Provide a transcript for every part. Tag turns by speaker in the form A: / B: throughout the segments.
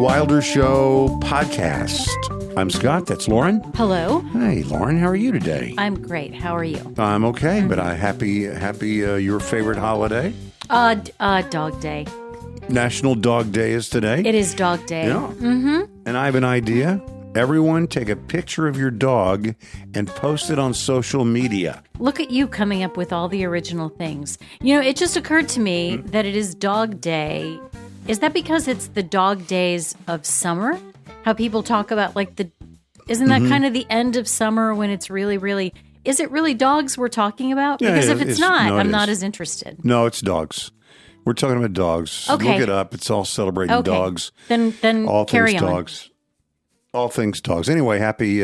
A: Wilder Show podcast. I'm Scott. That's Lauren.
B: Hello.
A: Hey, Lauren. How are you today?
B: I'm great. How are you?
A: I'm okay, but I happy your favorite holiday?
B: Dog Day.
A: National Dog Day is today.
B: It is Dog Day.
A: Yeah. Mm-hmm. And I have an idea. Everyone take a picture of your dog and post it on social media.
B: Look at you coming up with all the original things. You know, it just occurred to me that it is Dog Day. Is that because it's the dog days of summer? How people talk about isn't that kind of the end of summer when it's really, is it really dogs we're talking about?
A: Yeah,
B: Because if it's not,
A: no,
B: I'm
A: it
B: not
A: is.
B: as interested.
A: No, it's dogs. We're talking about dogs.
B: Okay.
A: Look it up. It's all celebrating
B: Okay.
A: dogs.
B: Then
A: All
B: carry
A: things
B: on.
A: dogs. All things dogs. Anyway, happy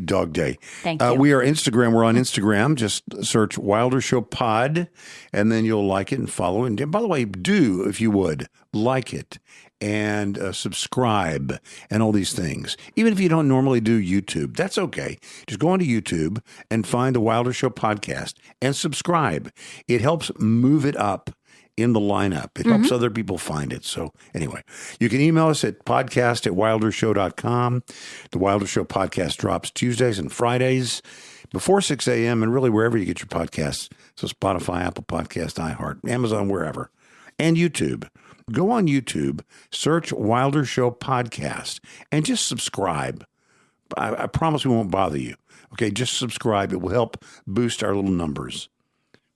A: Dog Day.
B: Thank you.
A: We are Instagram. We're on Instagram. Just search Wilder Show Pod, and then you'll like it and follow it. And by the way, do, if you would, like it and subscribe and all these things. Even if you don't normally do YouTube, that's okay. Just go onto YouTube and find the Wilder Show podcast and subscribe. It helps move it up in the lineup. It helps other people find it. So anyway, you can email us at podcast@wildershow.com. The Wilder Show podcast drops Tuesdays and Fridays before 6 a.m. and really wherever you get your podcasts. So Spotify, Apple Podcast, iHeart, Amazon, wherever. And YouTube. Go on YouTube, search Wilder Show podcast, and just subscribe. I promise we won't bother you. Okay, just subscribe. It will help boost our little numbers.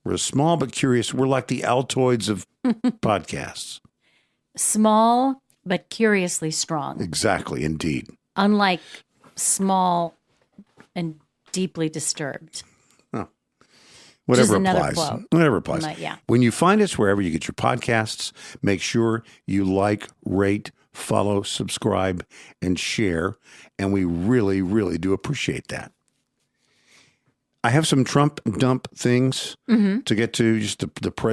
A: We're small but curious. We're like the Altoids of podcasts.
B: Small but curiously strong.
A: Exactly, indeed.
B: Unlike small and deeply disturbed.
A: Whatever
B: another
A: applies.
B: quote.
A: Whatever applies.
B: Yeah.
A: When you find us wherever you get your podcasts, make sure you like, rate, follow, subscribe, and share. And we really, really do appreciate that. I have some Trump dump things to get to, just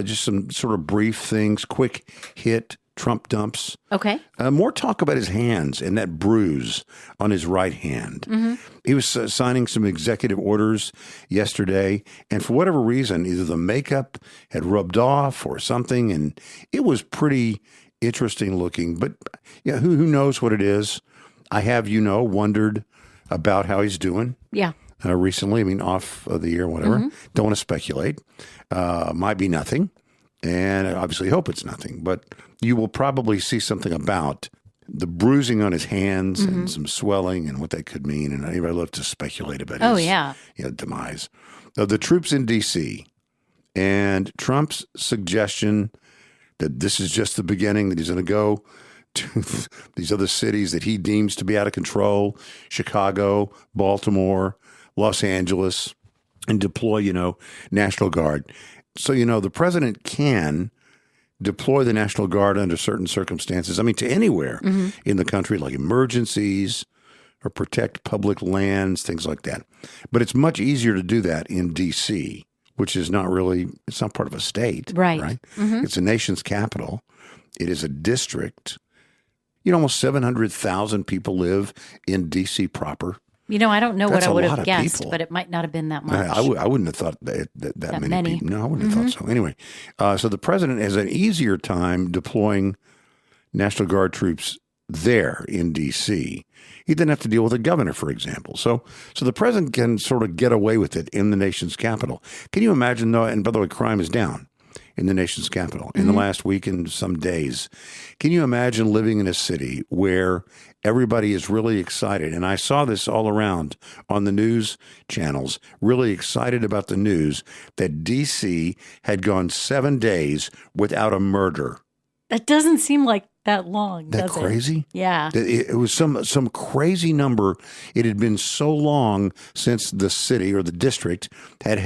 A: just some sort of brief things, quick hit Trump dumps.
B: Okay.
A: More talk about his hands and that bruise on his right hand. He was signing some executive orders yesterday, and for whatever reason, either the makeup had rubbed off or something, and it was pretty interesting looking. But yeah, who knows what it is? I have, wondered about how he's doing.
B: Yeah.
A: Recently, I mean, off of the year, whatever. Don't want to speculate. Might be nothing. And I obviously hope it's nothing. But you will probably see something about the bruising on his hands and some swelling and what that could mean. And anybody love to speculate about his demise. The troops in D.C. and Trump's suggestion that this is just the beginning, that he's going to go to these other cities that he deems to be out of control, Chicago, Baltimore, Los Angeles, and deploy, National Guard. So, the president can deploy the National Guard under certain circumstances. I mean, to anywhere in the country, like emergencies or protect public lands, things like that. But it's much easier to do that in D.C., which is it's not part of a state.
B: Right.
A: It's a nation's capital. It is a district. Almost 700,000 people live in D.C. proper.
B: I don't know
A: That's
B: what I would
A: a lot
B: have
A: of
B: guessed,
A: people.
B: but it might not have been that much.
A: I wouldn't have thought that many people. No, I wouldn't have thought so. Anyway, so the president has an easier time deploying National Guard troops there in D.C. He didn't have to deal with a governor, for example. So the president can sort of get away with it in the nation's capital. Can you imagine, though, and by the way, crime is down in the nation's capital in the last week and some days. Can you imagine living in a city where everybody is really excited? And I saw this all around on the news channels, really excited about the news that D.C. had gone 7 days without a murder.
B: That doesn't seem like that long,
A: Isn't that
B: does it?
A: crazy?
B: Yeah.
A: It was some crazy number. It had been so long since the city or the district had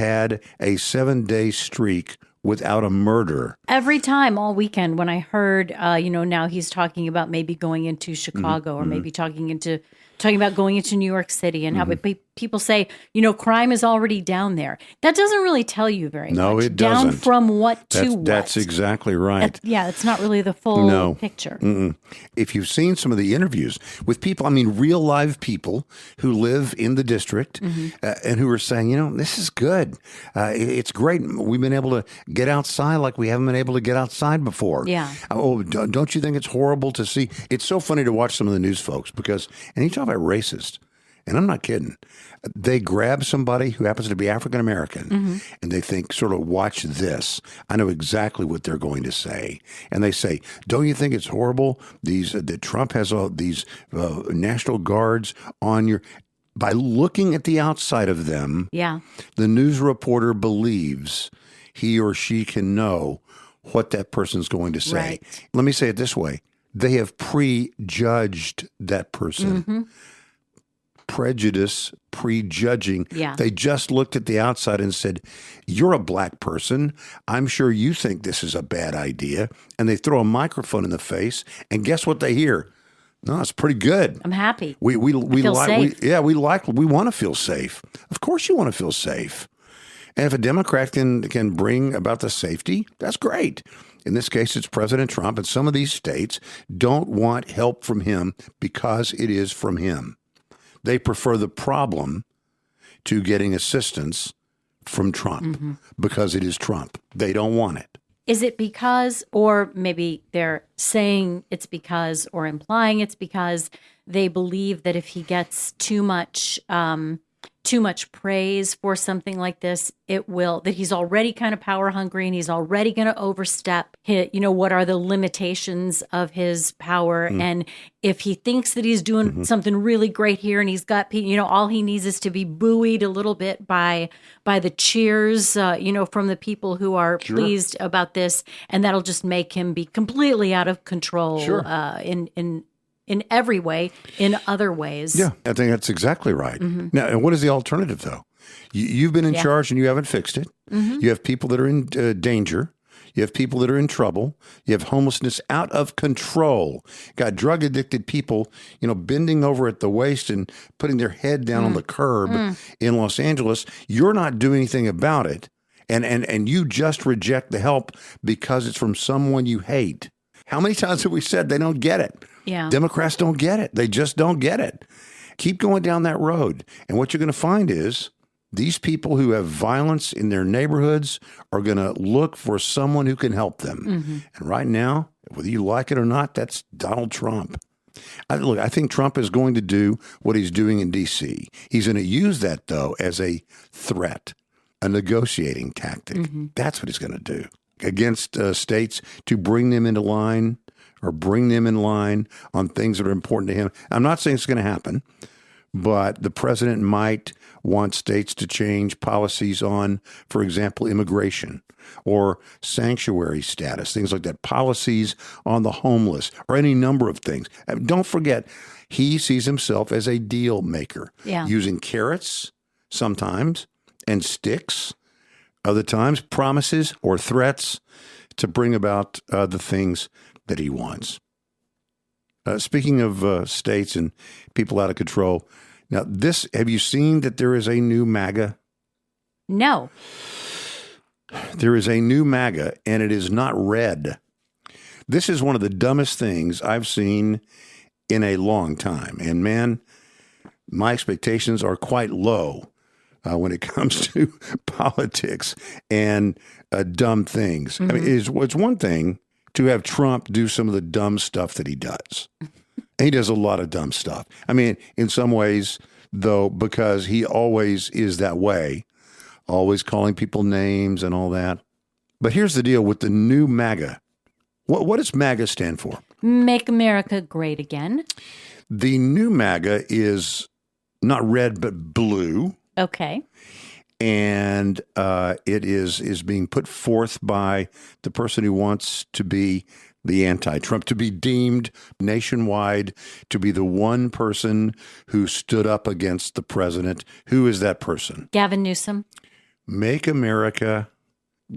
A: a 7-day streak without a murder.
B: Every time all weekend when I heard, now he's talking about maybe going into Chicago or maybe talking into talking about going into New York City and how people say, crime is already down there. That doesn't really tell you very much.
A: No, it
B: down
A: doesn't.
B: From what to what.
A: That's exactly right.
B: It's not really the full picture.
A: If you've seen some of the interviews with people, real live people who live in the district and who are saying, this is good. It's great. We've been able to get outside like we haven't been able to get outside before.
B: Yeah.
A: Oh, don't you think it's horrible to see? It's so funny to watch some of the news folks because, and you talk about racist, and I'm not kidding. They grab somebody who happens to be African American and they think, sort of, watch this. I know exactly what they're going to say. And they say, don't you think it's horrible that Trump has all these National Guards on your... By looking at the outside of them, the news reporter believes he or she can know what that person's going to say.
B: Right.
A: Let me say it this way. They have prejudged that person. Prejudice, prejudging.
B: Yeah.
A: They just looked at the outside and said, you're a black person. I'm sure you think this is a bad idea. And they throw a microphone in the face, and guess what they hear? No, it's pretty good.
B: I'm happy.
A: We
B: feel safe.
A: We want to feel safe. Of course you want to feel safe. And if a Democrat can bring about the safety, that's great. In this case, it's President Trump, and some of these states don't want help from him because it is from him. They prefer the problem to getting assistance from Trump because it is Trump. They don't want it.
B: Is it because, or maybe they're saying it's because, or implying it's because they believe that if he gets too much praise for something like this, that he's already kind of power hungry and he's already going to overstep what are the limitations of his power. And if he thinks that he's doing something really great here and he's got, all he needs is to be buoyed a little bit by the cheers, from the people who are pleased about this. And that'll just make him be completely out of control in every way, in other ways.
A: Yeah, I think that's exactly right. Now, and what is the alternative, though? You've been in charge and you haven't fixed it. You have people that are in danger. You have people that are in trouble. You have homelessness out of control. Got drug-addicted people, bending over at the waist and putting their head down on the curb in Los Angeles. You're not doing anything about it, and you just reject the help because it's from someone you hate. How many times have we said they don't get it?
B: Yeah.
A: Democrats don't get it. They just don't get it. Keep going down that road. And what you're going to find is these people who have violence in their neighborhoods are going to look for someone who can help them. And right now, whether you like it or not, that's Donald Trump. I think Trump is going to do what he's doing in D.C. He's going to use that, though, as a threat, a negotiating tactic. That's what he's going to do against states to bring them into line or bring them in line on things that are important to him. I'm not saying it's going to happen, but the president might want states to change policies on, for example, immigration or sanctuary status, things like that, policies on the homeless or any number of things. Don't forget, he sees himself as a deal maker, using carrots sometimes and sticks, other times promises or threats to bring about the things that he wants. Speaking of states and people out of control, now have you seen that there is a new MAGA?
B: No.
A: There is a new MAGA, and it is not red. This is one of the dumbest things I've seen in a long time. And man, my expectations are quite low when it comes to politics and dumb things. It's one thing to have Trump do some of the dumb stuff that he does. And he does a lot of dumb stuff. In some ways, though, because he always is that way, always calling people names and all that. But here's the deal with the new MAGA. What does MAGA stand for?
B: Make America Great Again.
A: The new MAGA is not red, but blue.
B: Okay.
A: And it is being put forth by the person who wants to be the anti-Trump, to be deemed nationwide, to be the one person who stood up against the president. Who is that person?
B: Gavin Newsom.
A: Make America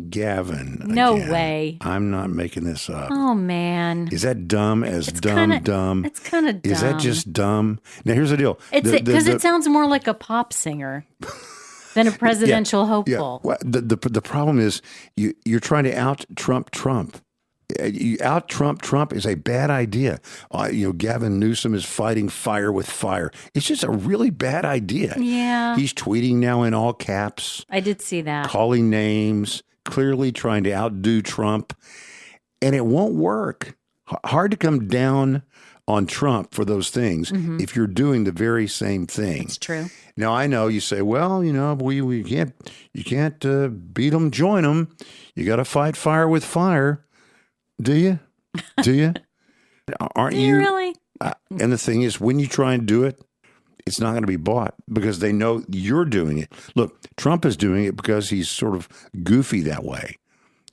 A: Gavin.
B: No
A: again.
B: way.
A: I'm not making this up.
B: Oh, man.
A: Is that dumb as dumb?
B: It's kind of dumb.
A: Is that just dumb? Now, here's the deal.
B: Because it sounds more like a pop singer than a presidential hopeful.
A: Well, the problem is you're trying to out Trump. You out Trump is a bad idea. Gavin Newsom is fighting fire with fire. It's just a really bad idea.
B: Yeah.
A: He's tweeting now in all caps.
B: I did see that.
A: Calling names, clearly trying to outdo Trump. And it won't work. Hard to come down on Trump for those things if you're doing the very same thing.
B: It's true.
A: Now, I know you say, well, we can't beat them, join them. You got to fight fire with fire. Do you? Aren't you?
B: Really?
A: And the thing is, when you try and do it, it's not going to be bought because they know you're doing it. Look, Trump is doing it because he's sort of goofy that way.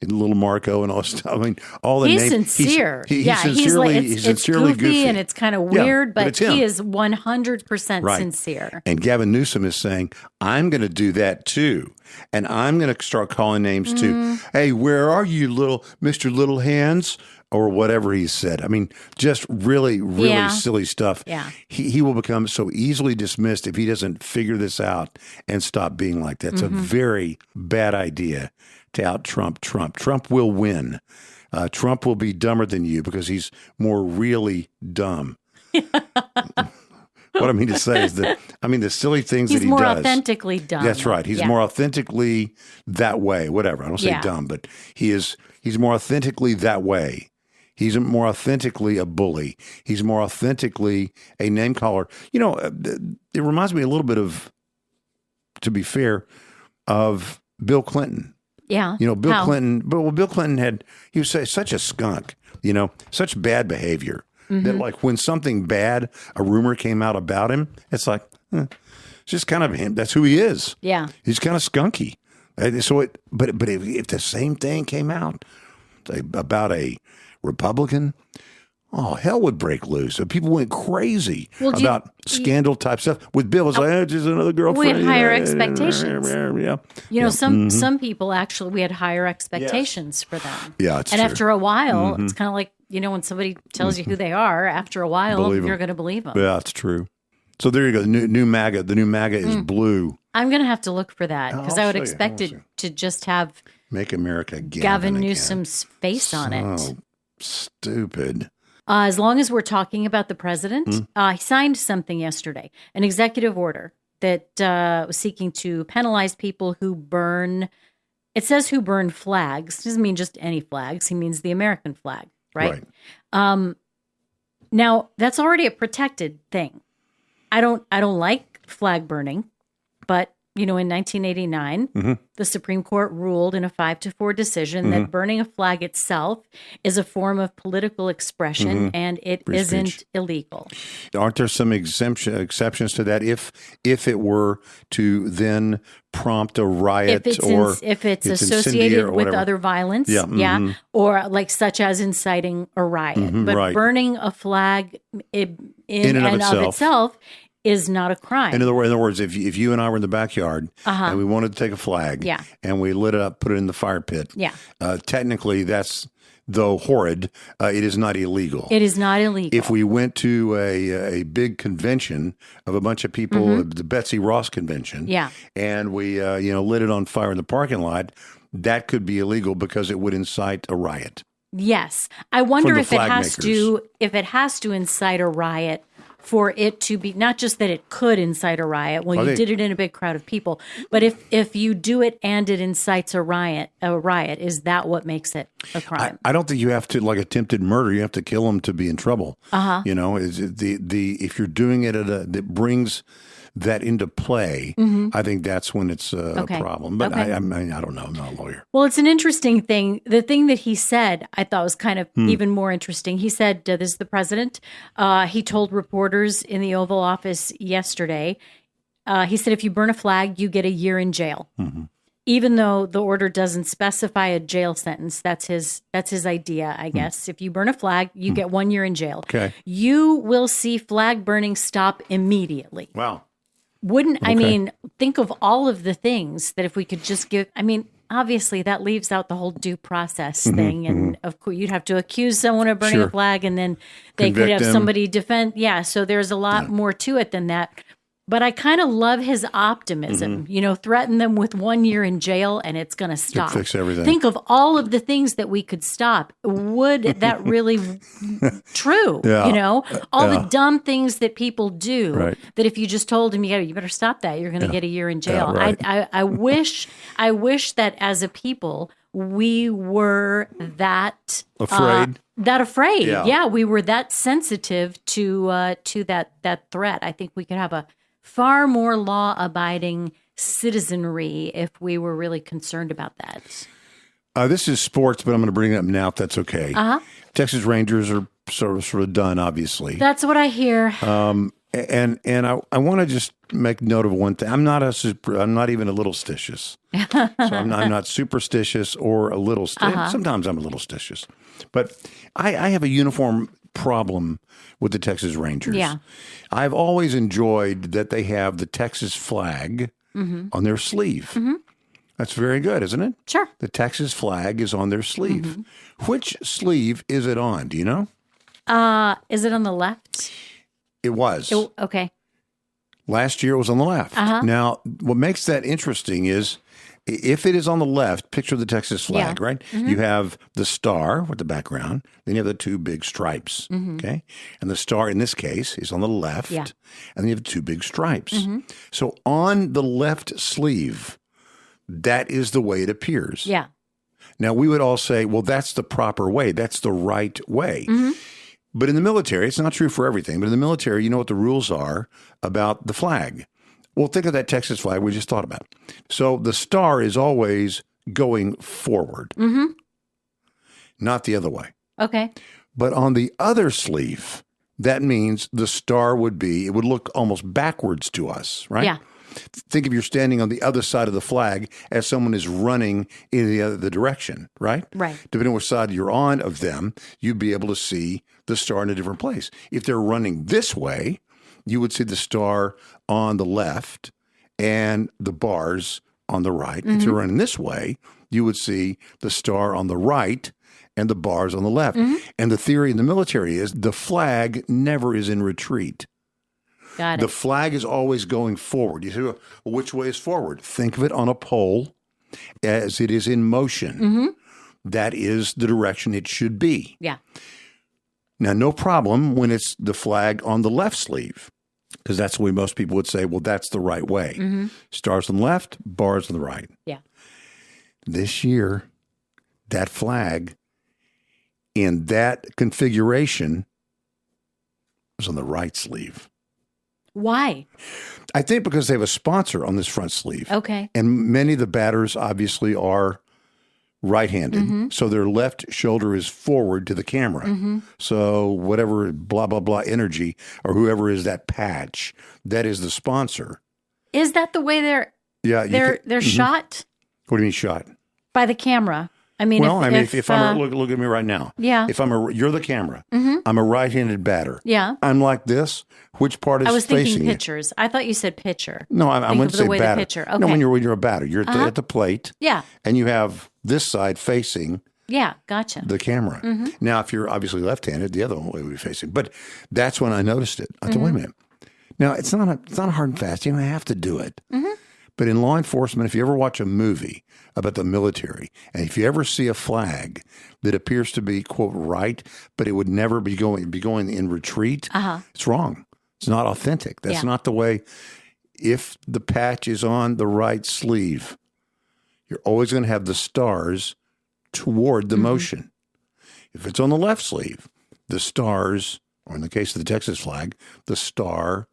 A: And little Marco and all stuff. I mean, all the names.
B: He's sincere.
A: He's sincerely
B: it's goofy and it's kind of weird,
A: but
B: but he is 100% sincere.
A: And Gavin Newsom is saying, I'm going to do that too. And I'm going to start calling names too. Hey, where are you, Mr. Little Hands? Or whatever he said. I mean, just really silly stuff.
B: Yeah.
A: He will become so easily dismissed if he doesn't figure this out and stop being like that. It's a very bad idea to out Trump. Trump will win. Trump will be dumber than you because he's more really dumb. What I mean to say is that, the silly things that he does.
B: He's more authentically dumb.
A: That's right. He's more authentically that way. Whatever. I don't say dumb, but he's more authentically that way. He's more authentically a bully. He's more authentically a name caller. It reminds me a little bit of, to be fair, of Bill Clinton.
B: Yeah.
A: Bill Clinton he was such a skunk, such bad behavior that like when something bad, a rumor came out about him, it's like, it's just kind of him. That's who he is. Yeah. He's kind of skunky. But if the same thing came out about a Republican, hell would break loose. People went crazy about scandal type stuff. With Bill, it's like, just another girlfriend.
B: We had higher expectations.
A: Yeah.
B: Some people actually, we had higher expectations for them.
A: Yeah, it's
B: and
A: true.
B: After a while, it's kind of like, when somebody tells you who they are, after a while, you're going to believe them.
A: Yeah, it's true. So there you go. New MAGA. The new MAGA is blue.
B: I'm going to have to look for that because I would expect it to just have
A: Make America
B: Gavin Newsom's face on it.
A: Stupid.
B: As long as we're talking about the president, he signed something yesterday, an executive order that was seeking to penalize people who burn. It says who burn flags. It doesn't mean just any flags. He means the American flag, right? Now that's already a protected thing. I don't like flag burning, but in 1989, the Supreme Court ruled in a 5-4 decision that burning a flag itself is a form of political expression and it
A: Free
B: isn't
A: speech.
B: illegal.
A: Aren't there some exceptions to that if it were to then prompt a riot
B: if it's associated with other violence, or like such as inciting a riot. But burning a flag in and of itself is not a crime.
A: In other words, if you and I were in the backyard and we wanted to take a flag and we lit it up, put it in the fire pit, technically that's, though horrid, it is not illegal.
B: It is not illegal.
A: If we went to a big convention of a bunch of people, the Betsy Ross convention, and we lit it on fire in the parking lot, that could be illegal because it would incite a riot.
B: Yes. I wonder if it has to incite a riot for it to be, not just that it could incite a riot. Well, you did it in a big crowd of people, but if you do it and it incites a riot, is that what makes it a crime?
A: I don't think you have to, like attempted murder, you have to kill them to be in trouble. Is if you're doing it that brings that into play, I think that's when it's a problem. But I don't know. I'm not a lawyer.
B: Well, it's an interesting thing. The thing that he said, I thought was kind of even more interesting. He said, this is the president. He told reporters in the Oval Office yesterday, he said, if you burn a flag, you get a year in jail. Even though the order doesn't specify a jail sentence, that's his idea, I guess. If you burn a flag, you get 1 year in jail. Okay. You will see flag burning stop immediately.
A: Wow.
B: Think of all of the things that if we could just give, obviously that leaves out the whole due process thing. And of course, you'd have to accuse someone of burning a flag, and then they could
A: Convict
B: have
A: them.
B: somebody defend. Yeah. So there's a lot more to it than that. But I kind of love his optimism. Threaten them with 1 year in jail and it's going to stop.
A: Fix everything.
B: Think of all of the things that we could stop. Would that really true?
A: Yeah.
B: All the dumb things that people do.
A: Right.
B: That if you just told him, you better stop that, you're going to get a year in jail.
A: right.
B: I wish that as a people we were that
A: Afraid.
B: Afraid.
A: Yeah.
B: Yeah, we were that sensitive to that threat. I think we could have a far more law-abiding citizenry if we were really concerned about that.
A: This is sports, but I'm going to bring it up now if that's okay. Texas Rangers are sort of done, obviously.
B: That's what I hear.
A: And I want to just make note of one thing. I'm not even a little stitious. So I'm not superstitious or a little sometimes I'm a little stitious. But I have a uniform problem with the Texas Rangers.
B: Yeah.
A: I've always enjoyed that they have the Texas flag on their sleeve. That's very good, isn't it?
B: Sure.
A: The Texas flag is on their sleeve. Which sleeve is it on? Do you know?
B: Is it on the left?
A: It was.
B: Okay.
A: Last year it was on the left. Now, what makes that interesting is if it is on the left, picture the Texas flag, right? You have the star with the background, then you have the two big stripes, okay? And the star in this case is on the left, and then you have two big stripes. So on the left sleeve, that is the way it appears.
B: Yeah.
A: Now, we would all say, well, that's the proper way. That's the right way. But in the military, it's not true for everything, but in the military, you know what the rules are about the flag. Well, think of that Texas flag we just thought about. So the star is always going forward, not the other way.
B: Okay.
A: But on the other sleeve, that means the star would look almost backwards to us, right?
B: Yeah.
A: Think if you're standing on the other side of the flag as someone is running in the direction, right?
B: Right.
A: Depending on which side you're on of them, you'd be able to see the star in a different place. If they're running this way, you would see the star on the left and the bars on the right. If they're running this way, you would see the star on the right and the bars on the left. And the theory in the military is the flag never is in retreat.
B: Got it.
A: The flag is always going forward. You say, well, which way is forward? Think of it on a pole as it is in motion. That is the direction it should be.
B: Yeah.
A: Now, no problem when it's the flag on the left sleeve, because that's the way most people would say, well, that's the right way. Stars on the left, bars on the right.
B: Yeah.
A: This year, that flag in that configuration was on the right sleeve.
B: Why?
A: I think because they have a sponsor on this front sleeve.
B: Okay.
A: And many of the batters obviously are right-handed. So their left shoulder is forward to the camera. So whatever blah, blah, blah energy or whoever is that patch, that is the sponsor.
B: Is that the way they're shot?
A: What do you mean shot?
B: By the camera. I mean,
A: Well, if I'm look at me right now.
B: Yeah.
A: If you're the camera. I'm a right-handed batter.
B: Yeah.
A: I'm like this. Which part is
B: I was
A: facing
B: thinking
A: you?
B: pitchers. I thought you said pitcher.
A: No, I
B: Think
A: wouldn't
B: of
A: say
B: the way
A: batter.
B: the pitcher. Okay.
A: No, when you're a batter, you're at the plate.
B: Yeah.
A: And you have this side facing
B: Yeah. Gotcha.
A: the camera. Now, if you're obviously left-handed, the other way would be facing. But that's when I noticed it. I thought, wait a minute. Now, it's not a hard and fast. You don't have to do it. But in law enforcement, if you ever watch a movie about the military, and if you ever see a flag that appears to be, quote, right, but it would never be going in retreat, it's wrong. It's not authentic. That's not the way. If the patch is on the right sleeve, you're always going to have the stars toward the motion. If it's on the left sleeve, the stars, or in the case of the Texas flag, the star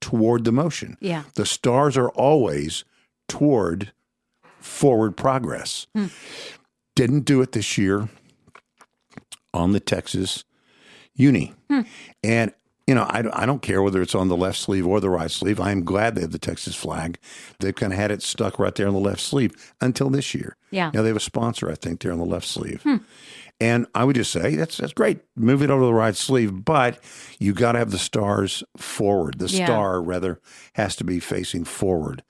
A: toward the motion.
B: Yeah.
A: The stars are always toward forward progress. Didn't do it this year on the Texas uni. And, I don't care whether it's on the left sleeve or the right sleeve. I'm glad they have the Texas flag. They've kind of had it stuck right there on the left sleeve until this year.
B: Yeah.
A: Now they have a sponsor, I think, there on the left sleeve. And I would just say, that's great. Move it over to the right sleeve, but you got to have the stars forward. The star, rather, has to be facing forward.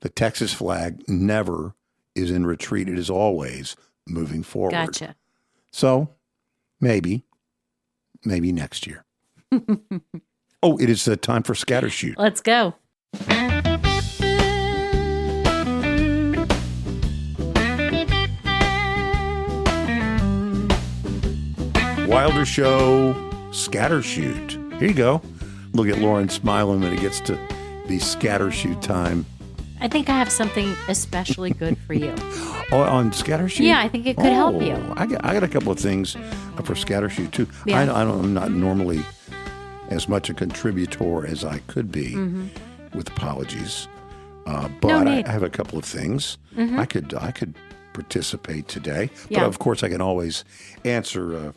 A: The Texas flag never is in retreat. It is always moving forward.
B: Gotcha.
A: So maybe next year. Oh, it is time for Scattershoot.
B: Let's go.
A: Wilder Show Scattershoot. Here you go. Look at Lauren smiling when it gets to be Scattershoot time.
B: I think I have something especially good for you.
A: Oh, on Scattershoot?
B: Yeah, I think it could help you.
A: I got a couple of things for Scattershoot too.
B: Yeah.
A: I'm not normally as much a contributor as I could be, with apologies. But
B: No
A: I
B: need.
A: have a couple of things. I could participate today.
B: Yeah.
A: But of course, I can always answer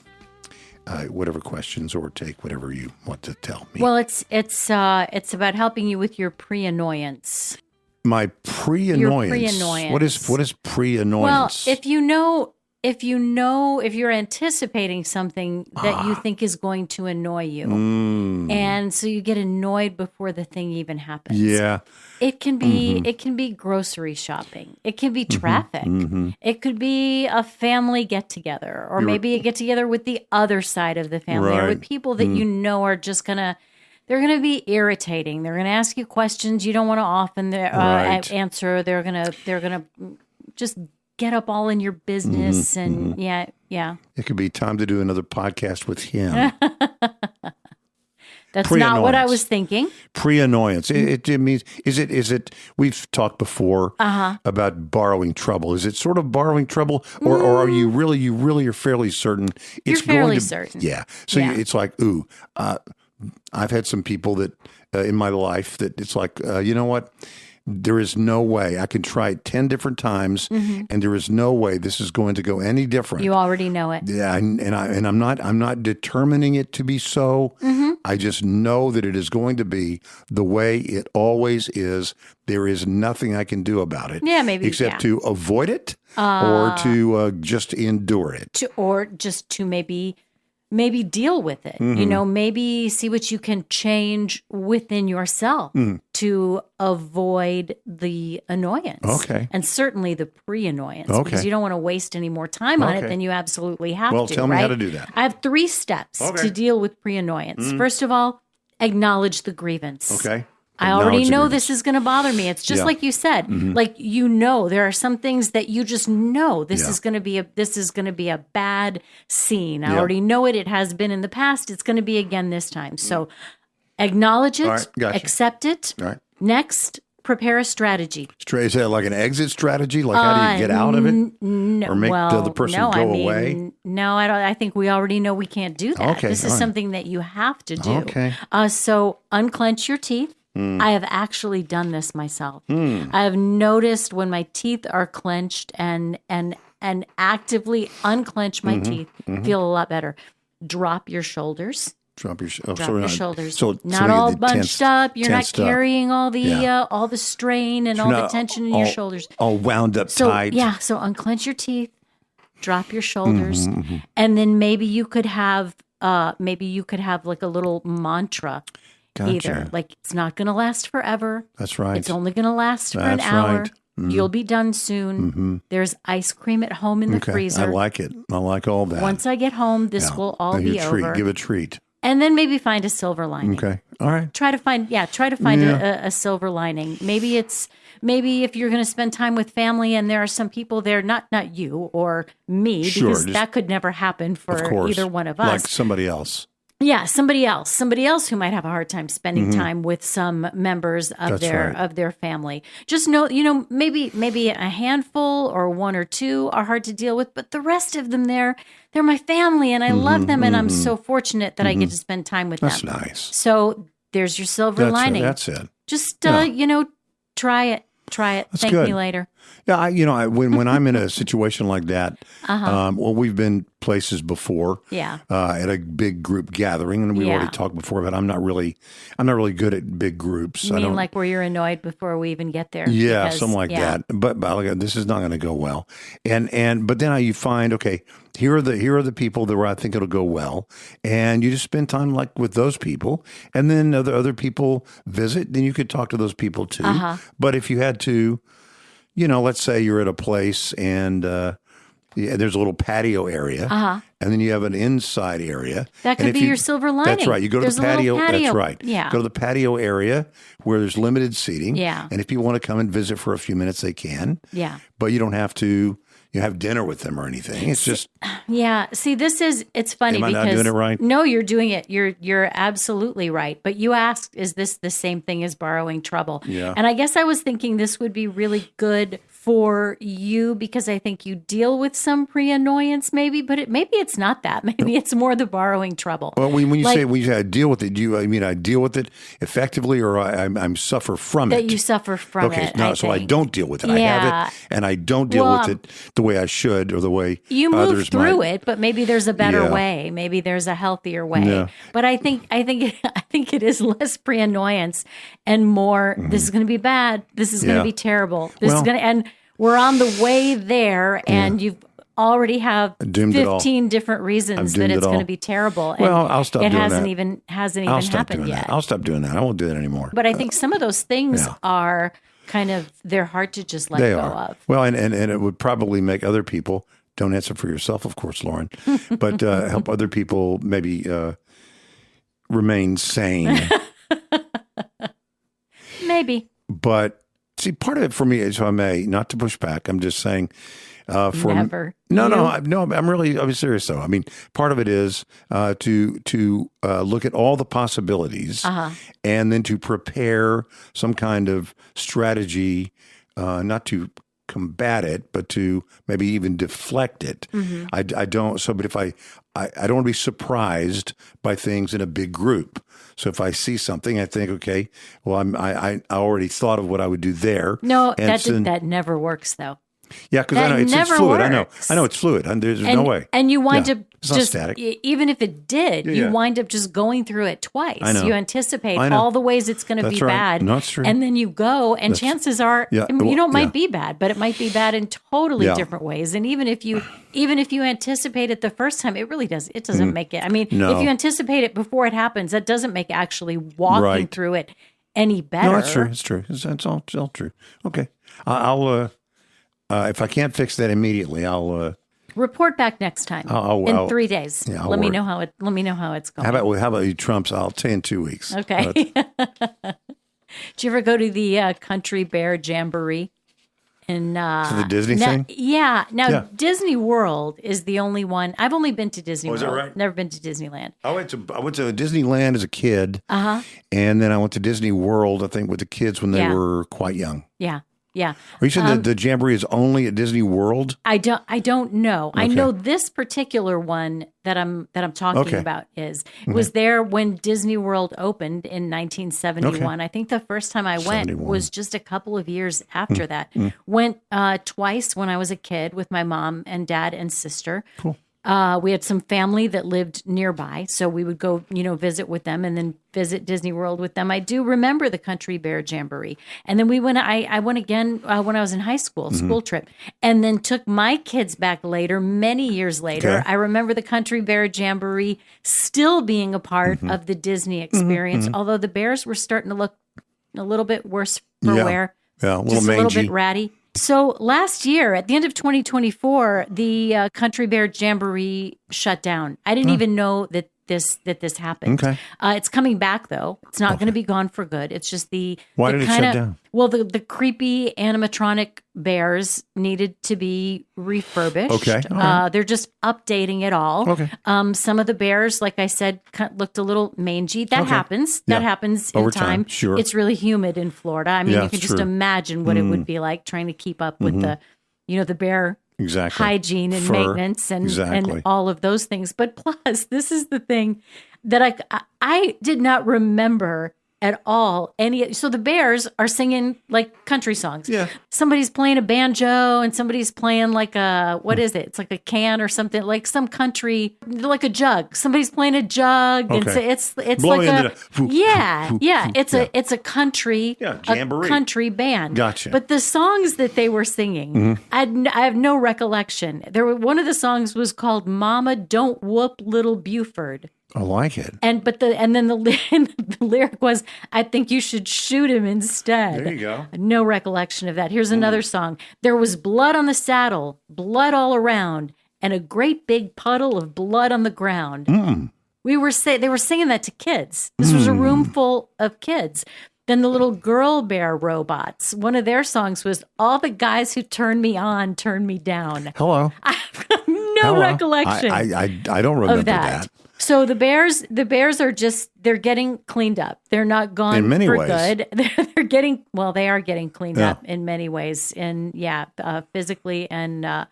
A: whatever questions or take whatever you want to tell me.
B: Well, it's about helping you with your pre-annoyance.
A: My pre-annoyance.
B: Your pre-annoyance.
A: What is pre-annoyance?
B: Well, if you're anticipating something that you think is going to annoy you, and so you get annoyed before the thing even happens.
A: Yeah.
B: It can be grocery shopping. It can be traffic. It could be a family get together, or maybe a get together with the other side of the family, or with
A: Right.
B: people that you know are just they're gonna be irritating. They're gonna ask you questions you don't want to often
A: Right.
B: answer. They're gonna just get up all in your business, and yeah.
A: It could be time to do another podcast with him.
B: That's not what I
A: Pre-annoyance.
B: was thinking.
A: Pre-annoyance. It means is it? We've talked before about borrowing trouble. Is it sort of borrowing trouble, or are you really are fairly certain it's
B: You're fairly
A: going to?
B: certain.
A: Yeah. So
B: Yeah.
A: it's like, I've had some people that in my life that it's like, you know what? There is no way I can try it 10 different times, and there is no way this is going to go any different.
B: You already know it.
A: Yeah, I'm not determining it to be so. I just know that it is going to be the way it always is. There is nothing I can do about it.
B: Yeah, maybe,
A: except
B: yeah.
A: to avoid it or to just endure it.
B: Or just to maybe deal with it. Maybe see what you can change within yourself to avoid the annoyance.
A: Okay.
B: And certainly the pre-annoyance,
A: Okay.
B: because you don't want to waste any more time on it
A: Okay.
B: than you absolutely have
A: Well,
B: to.
A: tell me how
B: right?
A: to do that.
B: I have 3 steps to deal with pre-annoyance. First of all, acknowledge the grievance.
A: Okay.
B: I already
A: Acknowledge
B: know
A: agreements.
B: this is going to bother me. It's just
A: Yeah.
B: like you said. Like there are some things that you just know this
A: Yeah.
B: is going to be a bad scene. I
A: Yeah.
B: already know it. It has been in the past. It's going to be again this time. So acknowledge it,
A: All right, gotcha.
B: accept it.
A: All right.
B: Next, prepare a strategy.
A: Is that like an exit strategy? Like how do you get out of it?
B: No,
A: Or make the other person
B: no,
A: go
B: I mean,
A: away?
B: No, I don't. I think we already know we can't do that.
A: Okay,
B: This is
A: all right.
B: something that you have to do.
A: Okay.
B: So unclench your teeth. I have actually done this myself. I have noticed when my teeth are clenched and actively unclench my teeth, feel a lot better. Drop your shoulders.
A: Drop your
B: Shoulders.
A: So
B: not
A: you're
B: all
A: the
B: bunched up. You're not
A: tensed up.
B: carrying all the
A: Yeah.
B: all the strain and all the
A: Not
B: tension in your shoulders.
A: all wound up
B: So
A: tight.
B: yeah, so unclench your teeth, drop your shoulders, and then maybe you could have like a little mantra.
A: Gotcha.
B: Either like it's not going to last forever.
A: That's right.
B: It's only going to last for an
A: That's
B: hour.
A: right.
B: You'll be done soon. There's ice cream at home in the
A: Okay.
B: freezer.
A: I like it. I like all that.
B: Once I get home, this will all
A: Give
B: be
A: a treat.
B: over.
A: Give a treat.
B: And then maybe find a silver lining.
A: Okay. All right.
B: Try to find a silver lining. Maybe if you're going to spend time with family and there are some people there, not you or me,
A: Sure,
B: because
A: just-
B: that could never happen
A: Of
B: for
A: course.
B: either one of
A: Like
B: us.
A: somebody else.
B: Yeah, somebody else who might have a hard time spending time with some members of
A: That's right.
B: of their family. Just know, maybe a handful or 1 or 2 are hard to deal with, but the rest of them they're my family and I love them and I'm so fortunate that I get to spend time with
A: That's
B: them.
A: nice.
B: So there's your silver lining.
A: That's it.
B: Just
A: Yeah.
B: try it. Thank
A: good.
B: me later.
A: Yeah, when I'm in a situation like that, well, we've been places before.
B: Yeah.
A: At a big group gathering, and we
B: Yeah.
A: already talked before. But I'm not really good at big groups.
B: You
A: I
B: mean
A: don't.
B: like where you're annoyed before we even get there?
A: Yeah,
B: Because-
A: something like
B: yeah.
A: that. But this is not going to go well. But then you find, okay, here are the people that where I think it'll go well, and you just spend time like with those people, and then other people visit. Then you could talk to those people too. But if you had to let's say you're at a place and there's a little patio area, and then you have an inside area.
B: That could be your silver lining.
A: That's right. You go to
B: There's
A: the patio. That's right.
B: Yeah.
A: Go to the patio area where there's limited seating.
B: Yeah.
A: And if people want to come and visit for a few minutes, they can.
B: Yeah.
A: But you don't have to have dinner with them or anything. It's just.
B: Yeah. See, it's funny
A: Am I
B: because
A: not doing it right?
B: No, you're doing it. You're absolutely right. But you asked, is this the same thing as borrowing trouble?
A: Yeah.
B: And I guess I was thinking this would be really good for you because I think you deal with some pre-annoyance maybe, but maybe it's not that. Maybe it's more the borrowing trouble.
A: Well, when you say I deal with it, I mean I deal with it effectively, or I'm suffer from it?
B: That you suffer from
A: it.
B: Okay,
A: so I don't deal with it.
B: Yeah.
A: I have it, and I don't deal with it the way I should, or the way
B: you move
A: others
B: through
A: might.
B: it. But maybe there's a better way. Maybe there's a healthier way.
A: Yeah.
B: But I think it is less pre-annoyance and more. This is going to be bad. This is going to be terrible. This is going to and. We're on the way there, and you've already have 15 different reasons that it's going to be terrible. And
A: I'll stop doing that.
B: It hasn't even happened yet.
A: I'll stop doing that. I won't do that anymore.
B: But I think some of those things are kind of, they're hard to just let go of.
A: Well, and it would probably make other people, don't answer for yourself, of course, Lauren, but help other people maybe remain sane.
B: Maybe.
A: But see, part of it for me, if I may, not to push back, I'm just saying,
B: Never.
A: I'm serious though. I mean, part of it is to look at all the possibilities and then to prepare some kind of strategy, not to combat it, but to maybe even deflect it.
B: Mm-hmm.
A: But if I don't want to be surprised by things in a big group. So if I see something, I think, okay, well, I already thought of what I would do there.
B: No, that never works though.
A: Yeah, because I know it's fluid.
B: Works.
A: I know it's fluid. There's no way.
B: And you wind up
A: it's not static.
B: Even if it did, you wind up just going through it twice.
A: I know.
B: You anticipate all the ways it's going to be bad.
A: No, it's true.
B: And then you go, and chances are, might be bad, but it might be bad in totally different ways. And even if you anticipate it the first time, it really does. It doesn't make it. I mean, if you anticipate it before it happens, that doesn't make actually walking through it any better.
A: No, that's true. It's true. That's all true. Okay, I'll. If I can't fix that immediately, I'll
B: report back next time in 3 days.
A: Yeah,
B: let me know how it's going.
A: How about you, Trumps? I'll tell you in 2 weeks.
B: Okay. Did you ever go to the Country Bear Jamboree? In
A: to the Disney thing?
B: Yeah. Now Disney World is the only one. I've only been to Disney World.
A: Is that right?
B: Never been to Disneyland.
A: I went to Disneyland as a kid. And then I went to Disney World, I think, with the kids when they were quite young.
B: Yeah. Yeah.
A: Are you saying the Jamboree is only at Disney World?
B: I don't know. Okay. I know this particular one that I'm talking about was there when Disney World opened in 1971. I think the first time I went was just a couple of years after that. Went twice when I was a kid with my mom and dad and sister.
A: Cool.
B: We had some family that lived nearby, so we would go, visit with them and then visit Disney World with them. I do remember the Country Bear Jamboree. And then I went again when I was in high school, school trip, and then took my kids back later, many years later. Okay. I remember the Country Bear Jamboree still being a part of the Disney experience, although the bears were starting to look a little bit worse for wear.
A: Yeah,
B: just a little bit ratty. So last year, at the end of 2024, the Country Bear Jamboree shut down. I didn't even know that this happened.
A: Okay.
B: It's coming back though. It's not going to be gone for good. It's just
A: why did it shut down?
B: Well, the creepy animatronic bears needed to be refurbished.
A: Okay. Right.
B: They're just updating it all.
A: Okay.
B: Some of the bears, like I said, looked a little mangy. That happens. That happens in
A: over
B: time.
A: Sure.
B: It's really humid in Florida. I mean, you can just imagine what it would be like trying to keep up with the bear hygiene and maintenance and all of those things. But plus, this is the thing that I did not remember at all. So the bears are singing like country songs.
A: Yeah. Somebody's
B: playing a banjo and somebody's playing like what is it? It's like a can or something, like some country, like a jug. Somebody's playing a jug.
A: Okay.
B: And it's
A: blowing
B: like it's a country,
A: jamboree.
B: A country band.
A: Gotcha.
B: But the songs that they were singing, I have no recollection. One of the songs was called "Mama Don't Whoop Little Buford."
A: I like it.
B: And then the lyric was, "I think you should shoot him instead."
A: There you go.
B: No recollection of that. Here's another song. "There was blood on the saddle, blood all around, and a great big puddle of blood on the ground." They were singing that to kids. This was a room full of kids. Then the little girl bear robots. One of their songs was, "All the guys who turn me on, turn me down."
A: Hello.
B: I have no recollection.
A: I don't remember
B: of
A: that.
B: So the bears are they're getting cleaned up. They're not gone
A: In many
B: for
A: ways.
B: good. They are getting cleaned up in many ways, and physically and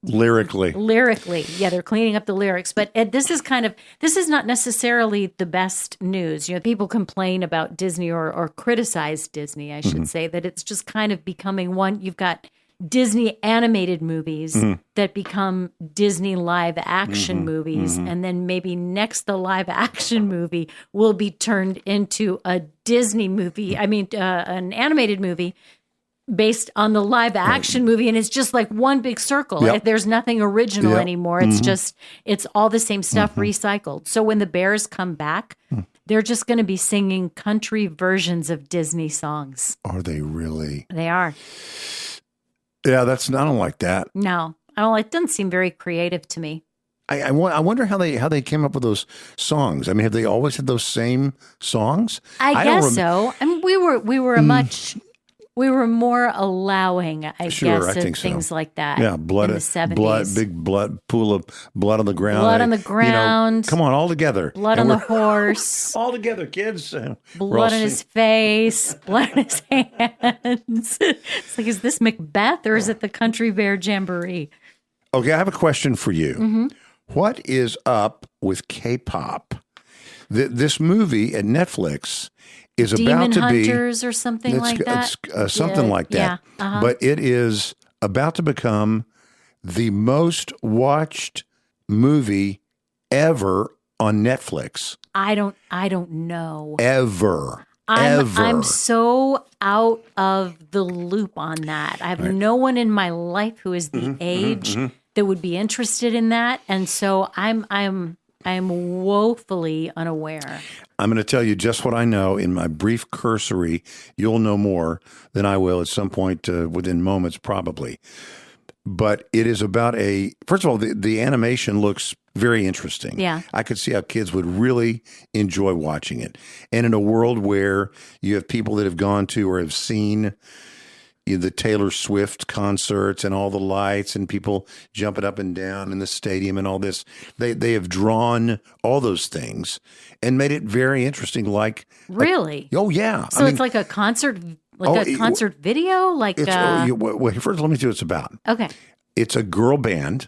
A: Lyrically.
B: Yeah, they're cleaning up the lyrics. But this is not necessarily the best news. People complain about Disney or criticize Disney, I should say, that it's just kind of becoming one. You've got Disney animated movies that become Disney live action movies. And then maybe next the live action movie will be turned into a Disney movie. An animated movie based on the live action movie. And it's just like one big circle.
A: Yep.
B: There's nothing original anymore. It's all the same stuff recycled. So when the Bears come back, they're just going to be singing country versions of Disney songs.
A: Are they really?
B: They are.
A: Yeah, I don't like that.
B: No, it doesn't seem very creative to me.
A: I wonder how they came up with those songs. I mean, have they always had those same songs?
B: I guess so. I mean, we were more allowing, I guess, of things like that.
A: Yeah,
B: in the 70s.
A: Big blood pool of blood on the ground.
B: Blood on the ground.
A: Come on, all together.
B: Blood on the horse.
A: All together, kids.
B: Blood on his face. Blood on his hands. It's like, is this Macbeth or is it the Country Bear Jamboree?
A: Okay, I have a question for you. What is up with K-pop? This movie at Netflix is
B: Demon
A: about to be
B: Hunters or something like that.
A: Something like that.
B: Yeah,
A: But it is about to become the most watched movie ever on Netflix.
B: I don't know.
A: Ever.
B: I'm so out of the loop on that. I have no one in my life who is the age that would be interested in that, and so I'm woefully unaware.
A: I'm going to tell you just what I know in my brief cursory. You'll know more than I will at some point within moments, probably. But it is about first of all, the animation looks very interesting.
B: Yeah.
A: I could see how kids would really enjoy watching it. And in a world where you have people that have gone to or have seen the Taylor Swift concerts and all the lights and people jumping up and down in the stadium and all this, they have drawn all those things and made it very interesting.
B: Really?
A: Oh yeah.
B: So it's like a concert, concert video. Like
A: first, let me see what it's about.
B: Okay.
A: It's a girl band,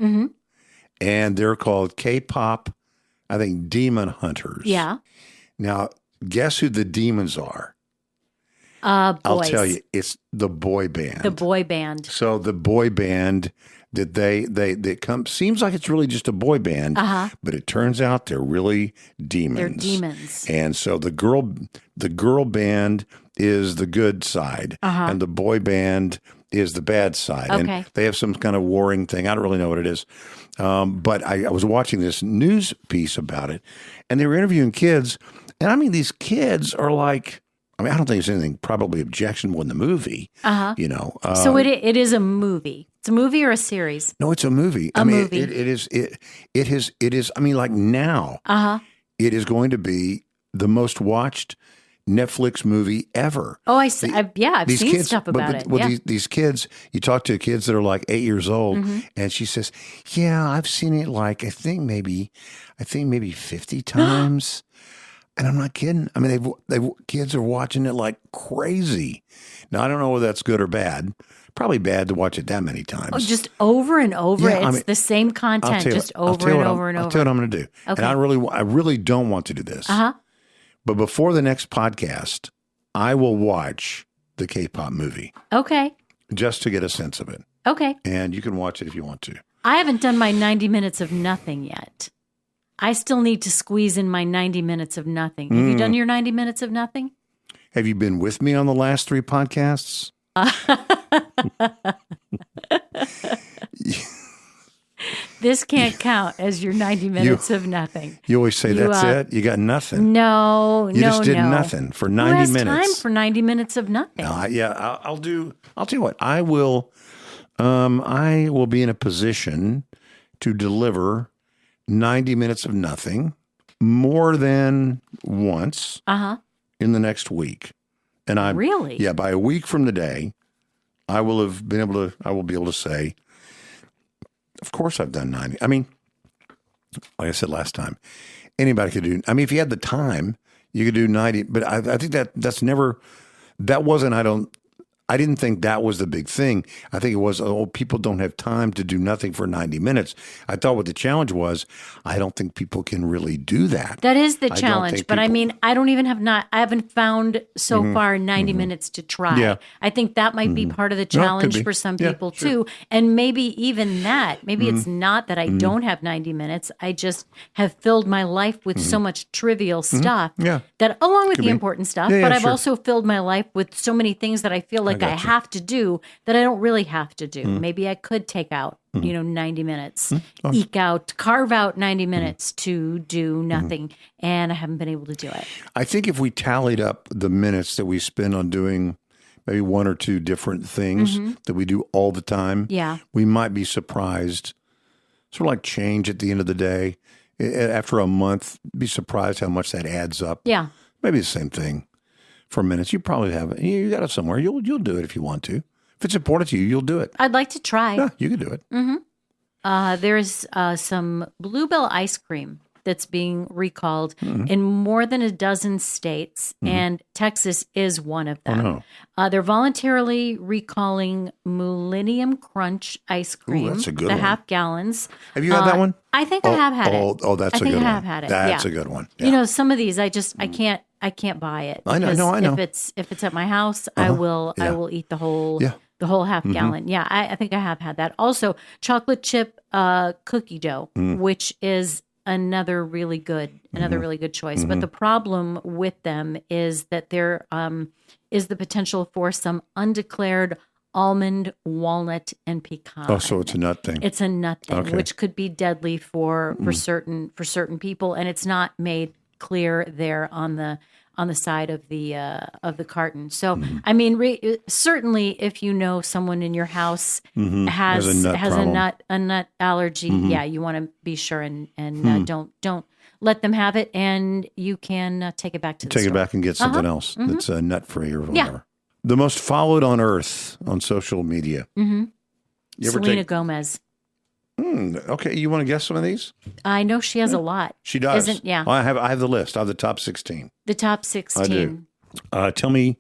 A: and they're called K-pop, I think, Demon Hunters.
B: Yeah.
A: Now, guess who the demons are?
B: Boys.
A: I'll tell you, it's the boy band.
B: The boy band.
A: So the boy band that they come seems like it's really just a boy band, but it turns out they're really demons.
B: They're demons.
A: And so the girl band is the good side, and the boy band is the bad side.
B: Okay.
A: And they have some kind of warring thing. I don't really know what it is. But I was watching this news piece about it, and they were interviewing kids. And I mean, these kids are like, I don't think there's anything probably objectionable in the movie.
B: So it is a movie. It's a movie or a series?
A: No, it's a movie.
B: Movie.
A: It is. I mean, like now, it is going to be the most watched Netflix movie ever.
B: Oh, I've seen
A: kids,
B: stuff about it.
A: Well, these kids, you talk to kids that are like 8 years old, and she says, "Yeah, I've seen it like I think maybe 50 times." And I'm not kidding. I mean, they kids are watching it like crazy. Now, I don't know whether that's good or bad. Probably bad to watch it that many times.
B: Oh, just over and over.
A: Yeah,
B: it's the same content, just over and over and over.
A: I'll tell you what I'm going to do.
B: Okay.
A: And I really don't want to do this. But before the next podcast, I will watch the K-pop movie.
B: Okay.
A: Just to get a sense of it.
B: Okay.
A: And you can watch it if you want to.
B: I haven't done my 90 minutes of nothing yet. I still need to squeeze in my 90 minutes of nothing. Have you done your 90 minutes of nothing?
A: Have you been with me on the last 3 podcasts?
B: This can't count as your 90 minutes of nothing.
A: You always say, that's it? You got nothing.
B: No,
A: You just did nothing for 90
B: Who has
A: minutes.
B: time for 90 minutes of nothing?
A: I'll tell you what, I will be in a position to deliver 90 minutes of nothing more than once in the next week. And
B: Really?
A: Yeah, by a week from today, I will be able to say, of course I've done 90. I mean, like I said last time, anybody could do, I mean, if you had the time, you could do 90, but I think I didn't think that was the big thing. I think it was, people don't have time to do nothing for 90 minutes. I thought what the challenge was, I don't think people can really do that.
B: That is the challenge. But I mean, I haven't found so far 90 minutes to try.
A: Yeah.
B: I think that might be part of the challenge for some people too. And maybe even that, maybe it's not that I don't have 90 minutes. I just have filled my life with so much trivial stuff that along with the important stuff, but I've also filled my life with so many things that I feel like I have to do that I don't really have to do. Maybe I could take out, 90 minutes, carve out 90 minutes to do nothing. And I haven't been able to do it.
A: I think if we tallied up the minutes that we spend on doing maybe one or two different things that we do all the time, we might be surprised. Sort of like change at the end of the day. After a month, be surprised how much that adds up. Yeah. Maybe the same thing. For minutes, you probably have it. You got it somewhere. You'll do it if you want to. If it's important to you, you'll do it.
B: I'd like to try.
A: Yeah, you can do it.
B: There's some Bluebell ice cream that's being recalled in more than a dozen states, and Texas is one of them. They're voluntarily recalling Millennium Crunch ice cream.
A: Ooh, that's a good
B: the
A: one.
B: half gallons.
A: Have you had that one?
B: I think I have had it.
A: Oh, that's a good one.
B: I think I have had it.
A: That's a good one. Yeah.
B: You know, some of these I can't buy it.
A: I know.
B: If it's at my house, I will eat the whole half gallon. Yeah, I think I have had that. Also, chocolate chip cookie dough, which is another really good choice. But the problem with them is that there is the potential for some undeclared almond, walnut, and pecan.
A: Oh, so it's a nut thing.
B: It's a nut thing, which could be deadly for certain people, and it's not made clear there on the side of the carton. So I mean, certainly, if you know someone in your house has a nut allergy, you want to be sure and don't let them have it, and you can take it back to the store.
A: Take it back and get something else that's nut free or whatever. Yeah. The most followed on earth on social media.
B: Selena Gomez.
A: Okay, you want to guess some of these?
B: I know she has a lot.
A: She does.
B: Yeah.
A: I have the list. I have the top 16.
B: The top 16.
A: I do. Tell me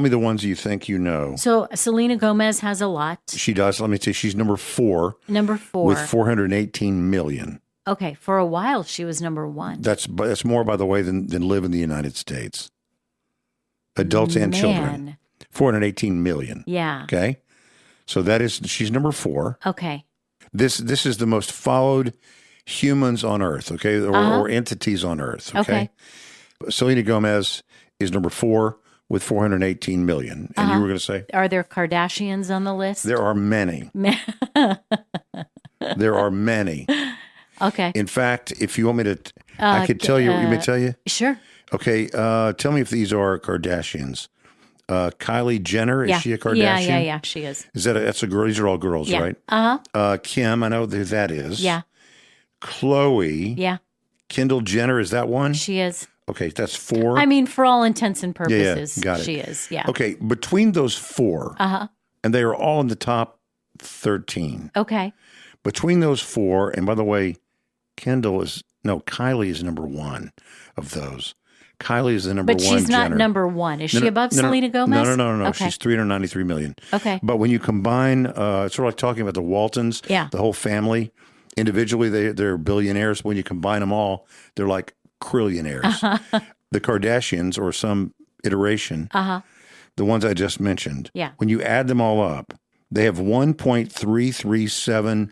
A: the ones you think you know.
B: So Selena Gomez has a lot.
A: She does. Let me tell you, she's number 4.
B: Number 4.
A: With 418 million.
B: Okay, for a while she was number 1.
A: That's more, by the way, than live in the United States. Adults and children. 418 million.
B: Yeah.
A: Okay. So she's number 4.
B: Okay.
A: This is the most followed humans on Earth, okay, or entities on Earth, okay? Selena Gomez is number 4 with 418 million. And you were going to say?
B: Are there Kardashians on the list?
A: There are many. There are many.
B: Okay.
A: In fact, if you want me to, I could tell you. You may tell you?
B: Sure.
A: Okay. Tell me if these are Kardashians. Kylie Jenner, is she a Kardashian?
B: Yeah, she is.
A: That's a girl? These are all girls, right? Kim, I know who that is.
B: Yeah.
A: Khloe.
B: Yeah.
A: Kendall Jenner, is that one?
B: She is.
A: Okay, that's 4.
B: I mean, for all intents and purposes,
A: got it.
B: She is. Yeah.
A: Okay, between those 4, and they are all in the top 13.
B: Okay.
A: Between those 4, and by the way, Kylie is number 1 of those. Kylie is the number 1
B: But she's not
A: Jenner.
B: number 1. Is she above Selena Gomez?
A: No.
B: Okay.
A: She's 393 million.
B: Okay.
A: But when you combine, it's sort of like talking about the Waltons, the whole family, individually they're billionaires. When you combine them all, they're like trillionaires. The Kardashians, or some iteration, the ones I just mentioned, when you add them all up, they have 1.337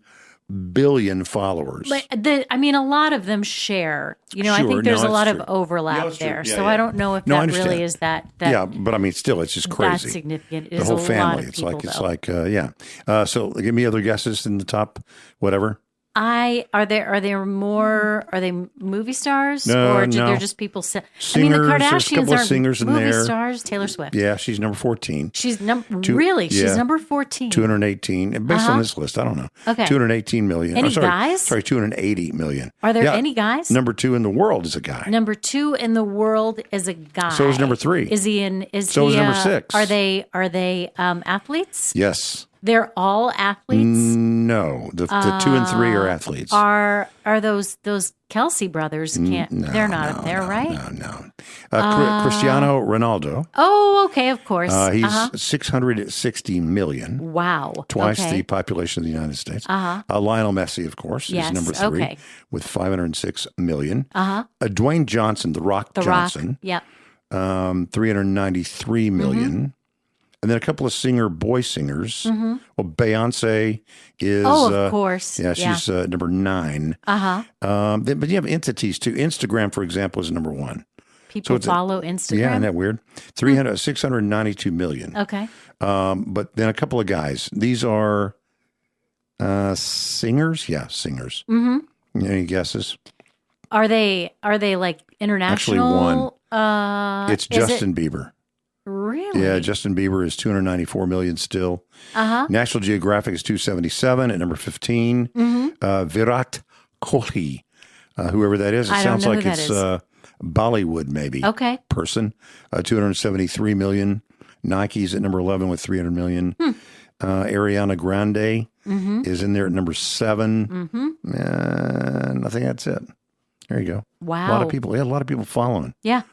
A: billion followers.
B: But a lot of them share. I think there's a lot of overlap there. So I don't know if that really is that.
A: Yeah, but I mean, still, it's just crazy.
B: That's significant.
A: The whole family. It's like, So give me other guesses in the top, whatever.
B: Are there more? Are they movie stars,
A: No,
B: or
A: no.
B: they're just people? The
A: Singers, there's a
B: Kardashians
A: couple of
B: aren't
A: singers in
B: movie
A: there.
B: stars. Taylor Swift.
A: Yeah, she's number 14.
B: She's
A: yeah.
B: She's number 14.
A: 218. And based on this list, I don't know.
B: Okay.
A: 218 million.
B: Any guys?
A: Sorry, 280 million.
B: Are there
A: Yeah,
B: any guys?
A: Number 2 in the world is a guy.
B: Number 2 in the world is a guy.
A: So is number 3.
B: Is he in? Is
A: So
B: he,
A: is number 6.
B: Are they athletes?
A: Yes.
B: They're all athletes.
A: No, the 2 and 3 are athletes.
B: Are those Kelsey brothers? They're not up there, right?
A: No. Cristiano Ronaldo.
B: Oh, okay, of course.
A: He's 660 million.
B: Wow.
A: Twice
B: okay.
A: the population of the United States. Lionel Messi, of course,
B: Yes,
A: is number 3
B: okay.
A: with 506 million. Dwayne Johnson, The Rock Johnson,
B: Yep.
A: 393 million. And then a couple of boy singers. Well, Beyonce is.
B: Oh, of course.
A: Yeah, she's number 9. But you have entities too. Instagram, for example, is number 1.
B: People follow Instagram.
A: Yeah, isn't that weird? 692 million.
B: Okay.
A: But then a couple of guys. These are singers. Yeah, singers. Any guesses?
B: Are they like international?
A: Actually, one. It's Justin Bieber.
B: Really?
A: Yeah, Justin Bieber is 294 million still. National Geographic is 277 at number 15. Virat Kohli, whoever that is. It sounds like it's Bollywood maybe.
B: Okay.
A: Person, 273 million. Nike's at number 11 with 300 million. Ariana Grande is in there at number 7. And I think that's it. There you go.
B: Wow.
A: A lot of people following.
B: Yeah.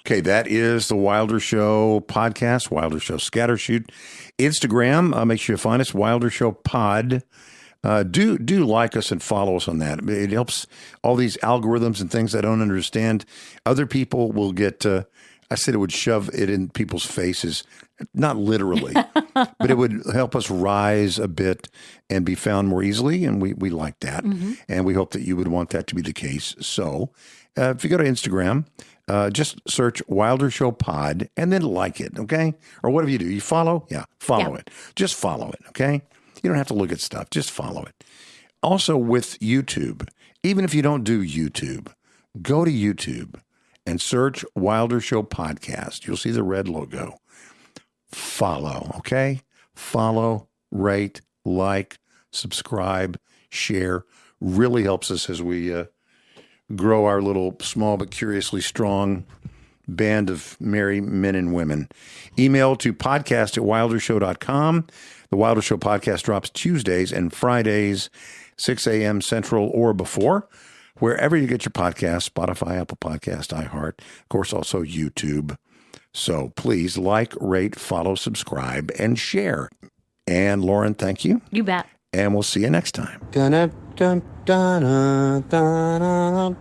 A: Okay, that is the Wilder Show podcast, Wilder Show Scattershoot. Instagram, make sure you find us, Wilder Show Pod. Do like us and follow us on that. It helps all these algorithms and things I don't understand. Other people will get, I said it would shove it in people's faces, not literally, but it would help us rise a bit and be found more easily. And we like that. And we hope that you would want that to be the case. So if you go to Instagram, just search Wilder Show Pod and then like it, okay? Or whatever you do. You follow? Yeah, follow it. Just follow it, okay? You don't have to look at stuff. Just follow it. Also with YouTube, even if you don't do YouTube, go to YouTube and search Wilder Show Podcast. You'll see the red logo. Follow, okay? Follow, rate, like, subscribe, share. Really helps us as we grow our little small but curiously strong band of merry men and women. Email to podcast@wildershow.com. The Wilder Show podcast drops Tuesdays and Fridays, 6 a.m. Central or before, wherever you get your podcasts, Spotify, Apple Podcast, iHeart, of course, also YouTube. So please like, rate, follow, subscribe, and share. And Lauren, thank you.
B: You bet.
A: And we'll see you next time.
C: Da da da da da da.